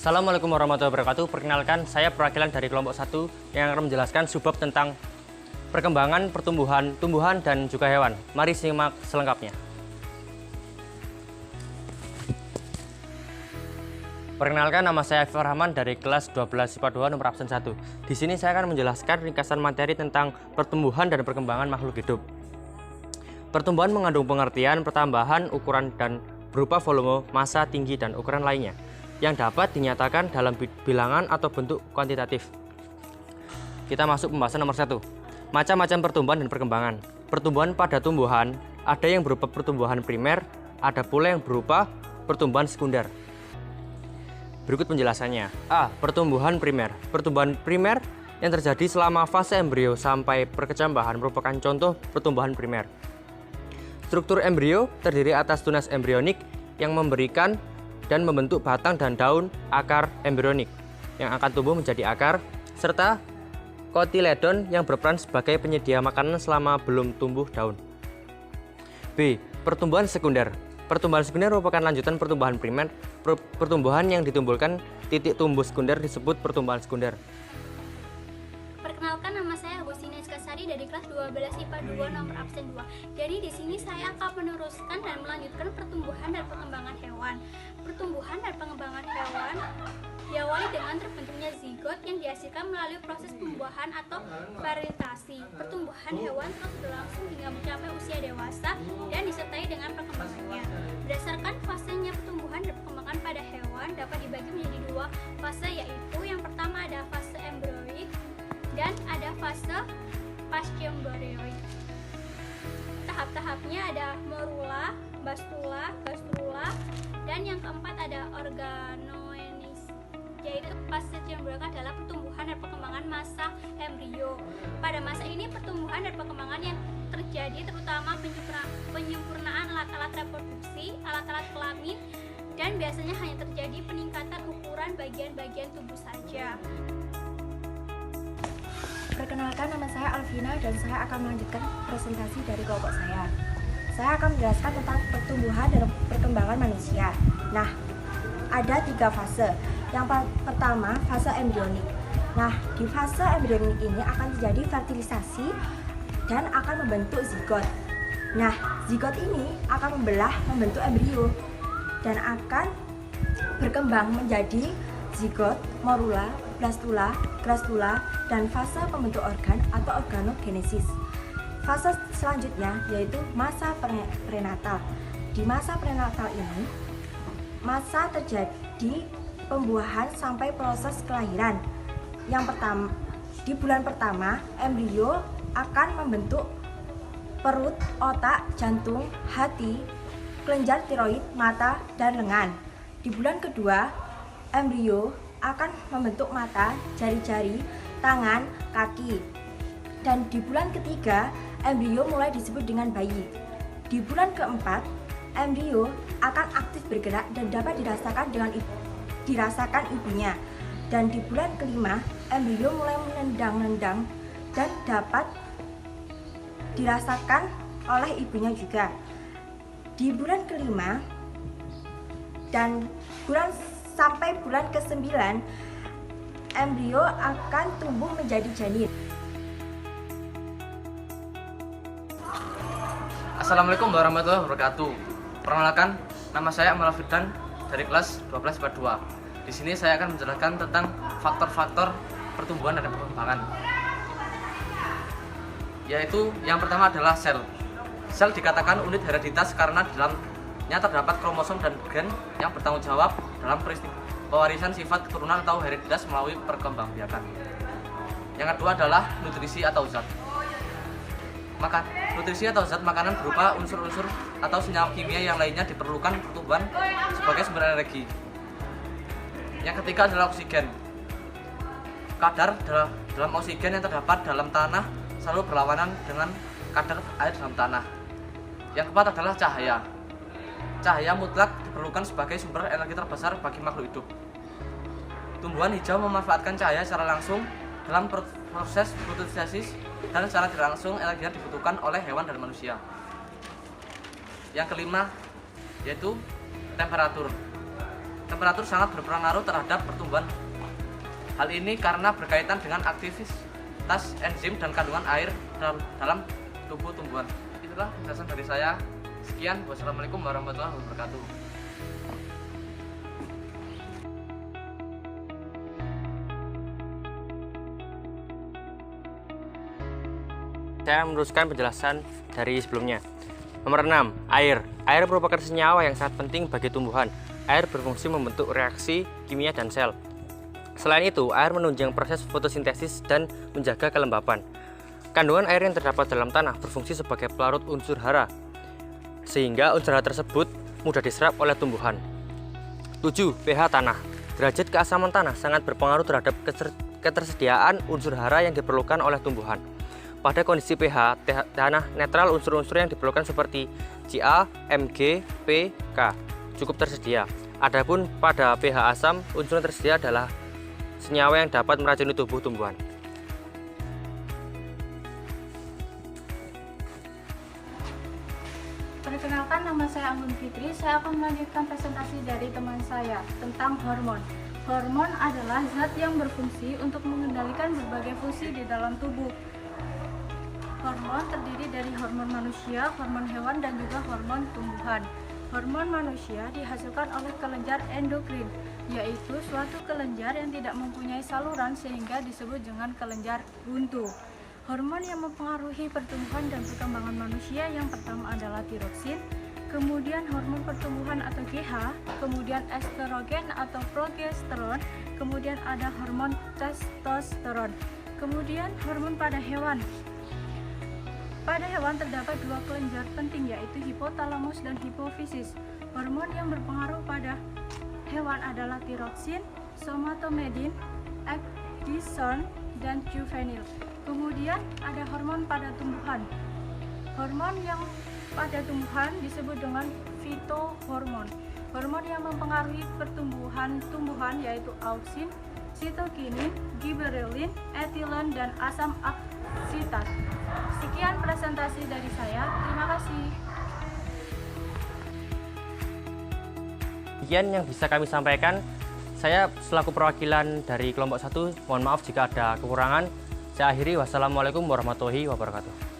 Assalamualaikum warahmatullahi wabarakatuh. Perkenalkan, saya perwakilan dari kelompok 1 yang akan menjelaskan subbab tentang perkembangan, pertumbuhan, tumbuhan, dan juga hewan. Mari simak selengkapnya. Perkenalkan, nama saya Afif Rahman dari kelas 12 IPA 2 nomor absen 1. Di sini saya akan menjelaskan ringkasan materi tentang pertumbuhan dan perkembangan makhluk hidup. Pertumbuhan mengandung pengertian, pertambahan, ukuran, dan berupa volume, massa, tinggi, dan ukuran lainnya yang dapat dinyatakan dalam bilangan atau bentuk kuantitatif. Kita masuk pembahasan nomor 1. Macam-macam pertumbuhan dan perkembangan. Pertumbuhan pada tumbuhan ada yang berupa pertumbuhan primer, ada pula yang berupa pertumbuhan sekunder. Berikut penjelasannya. A. Pertumbuhan primer. Pertumbuhan primer yang terjadi selama fase embrio sampai perkecambahan merupakan contoh pertumbuhan primer. Struktur embrio terdiri atas tunas embrionik yang memberikan dan membentuk batang dan daun akar embrionik yang akan tumbuh menjadi akar, serta kotiledon yang berperan sebagai penyedia makanan selama belum tumbuh daun. B. Pertumbuhan sekunder. Pertumbuhan sekunder merupakan lanjutan pertumbuhan primer. Pertumbuhan yang ditimbulkan titik tumbuh sekunder disebut pertumbuhan sekunder. Perkenalkan, nama saya Agustina Eskasari dari kelas 12 IPA 2 nomor absen 2. Jadi di sini saya akan meneruskan dan melanjutkan pertumbuhan dan perkembangan hewan. Pertumbuhan dan pengembangan hewan diawali dengan terbentuknya zigot yang dihasilkan melalui proses pembuahan atau fermentasi. Pertumbuhan hewan terus berlangsung hingga mencapai usia dewasa dan disertai dengan perkembangannya. Berdasarkan fasenya pertumbuhan dan perkembangan pada hewan dapat dibagi menjadi dua fase, yaitu yang pertama ada fase embrioik dan ada fase pascembryoik. Tahap-tahapnya ada morula, blastula, gastrula, dan yang keempat ada organogenesis, yaitu fase embrioik adalah pertumbuhan dan perkembangan masa embrio. Pada masa ini pertumbuhan dan perkembangan yang terjadi terutama penyempurnaan alat-alat reproduksi, alat-alat kelamin, dan biasanya hanya terjadi peningkatan ukuran bagian-bagian tubuh saja. Perkenalkan, nama saya Alvina dan saya akan melanjutkan presentasi dari kelompok saya. Saya akan menjelaskan tentang pertumbuhan dan perkembangan manusia. Nah, ada 3 fase. Yang pertama, fase embrionik. Nah, di fase embrionik ini akan terjadi fertilisasi dan akan membentuk zigot. Nah, zigot ini akan membentuk embrio dan akan berkembang menjadi zigot, morula, blastula, gastrula, dan fase pembentuk organ atau organogenesis. Fase selanjutnya yaitu masa prenatal. Di masa prenatal ini, masa terjadi pembuahan sampai proses kelahiran. Yang pertama, di bulan pertama, embrio akan membentuk perut, otak, jantung, hati, kelenjar tiroid, mata, dan lengan. Di bulan kedua, embrio akan membentuk mata, jari-jari, tangan, kaki. Dan di bulan ketiga, embrio mulai disebut dengan bayi. Di bulan keempat, embrio akan aktif bergerak dan dapat dirasakan ibunya. Dan di bulan kelima, embrio mulai menendang-nendang dan dapat dirasakan oleh ibunya juga. Di bulan kelima dan sampai bulan ke-9, embrio akan tumbuh menjadi janin. Assalamualaikum warahmatullahi wabarakatuh. Perkenalkan, nama saya Amal Firdan dari kelas 12 IPA 2. Di sini saya akan menjelaskan tentang faktor-faktor pertumbuhan dan perkembangan. Yaitu yang pertama adalah sel. Sel dikatakan unit hereditas karena di dalamnya terdapat kromosom dan gen yang bertanggung jawab dalam pewarisan sifat keturunan atau hereditas melalui perkembangbiakan. Yang kedua adalah nutrisi atau zat. Nutrisi atau zat makanan berupa unsur-unsur atau senyawa kimia yang lainnya diperlukan pertumbuhan sebagai sumber energi. Yang ketiga adalah oksigen. Kadar dalam oksigen yang terdapat dalam tanah selalu berlawanan dengan kadar air dalam tanah. Yang keempat adalah cahaya. Cahaya mutlak diperlukan sebagai sumber energi terbesar bagi makhluk hidup. Tumbuhan hijau memanfaatkan cahaya secara langsung dalam proses fotosintesis dan secara tidak langsung energi dibutuhkan oleh hewan dan manusia. Yang kelima yaitu temperatur. Temperatur sangat berpengaruh terhadap pertumbuhan. Hal ini karena berkaitan dengan aktivitas enzim dan kandungan air dalam tubuh tumbuhan. Itulah penjelasan dari saya. Sekian, wassalamualaikum warahmatullahi wabarakatuh. Saya meneruskan penjelasan dari sebelumnya. Nomor 6, air. Air merupakan senyawa yang sangat penting bagi tumbuhan. Air berfungsi membentuk reaksi kimia dan sel. Selain itu, air menunjang proses fotosintesis dan menjaga kelembapan. Kandungan air yang terdapat dalam tanah berfungsi sebagai pelarut unsur hara, sehingga unsur hara tersebut mudah diserap oleh tumbuhan. 7. pH tanah. Derajat keasaman tanah sangat berpengaruh terhadap ketersediaan unsur hara yang diperlukan oleh tumbuhan. Pada kondisi pH, tanah netral unsur-unsur yang diperlukan seperti Ca, Mg, P, K cukup tersedia. Adapun pada pH asam, unsur yang tersedia adalah senyawa yang dapat meracuni tubuh tumbuhan. Perkenalkan, nama saya Anggun Fitri. Saya akan melanjutkan presentasi dari teman saya tentang hormon. Hormon adalah zat yang berfungsi untuk mengendalikan berbagai fungsi di dalam tubuh. Hormon terdiri dari hormon manusia, hormon hewan, dan juga hormon tumbuhan. Hormon manusia dihasilkan oleh kelenjar endokrin, yaitu suatu kelenjar yang tidak mempunyai saluran sehingga disebut dengan kelenjar buntu. Hormon yang mempengaruhi pertumbuhan dan perkembangan manusia yang pertama adalah tiroksin, kemudian hormon pertumbuhan atau GH, kemudian estrogen atau progesteron, kemudian ada hormon testosteron, kemudian hormon pada hewan. Pada hewan terdapat dua kelenjar penting, yaitu hipotalamus dan hipofisis. Hormon yang berpengaruh pada hewan adalah tiroksin, somatomedin, epdison, dan juvenil. Kemudian ada hormon pada tumbuhan. Hormon yang pada tumbuhan disebut dengan fitohormon. Hormon yang mempengaruhi pertumbuhan tumbuhan yaitu auksin, sitokinin, giberelin, etilen, dan asam aksitat. Sekian presentasi dari saya. Terima kasih. Sekian yang bisa kami sampaikan. Saya selaku perwakilan dari kelompok 1, mohon maaf jika ada kekurangan. Saya akhiri, wassalamualaikum warahmatullahi wabarakatuh.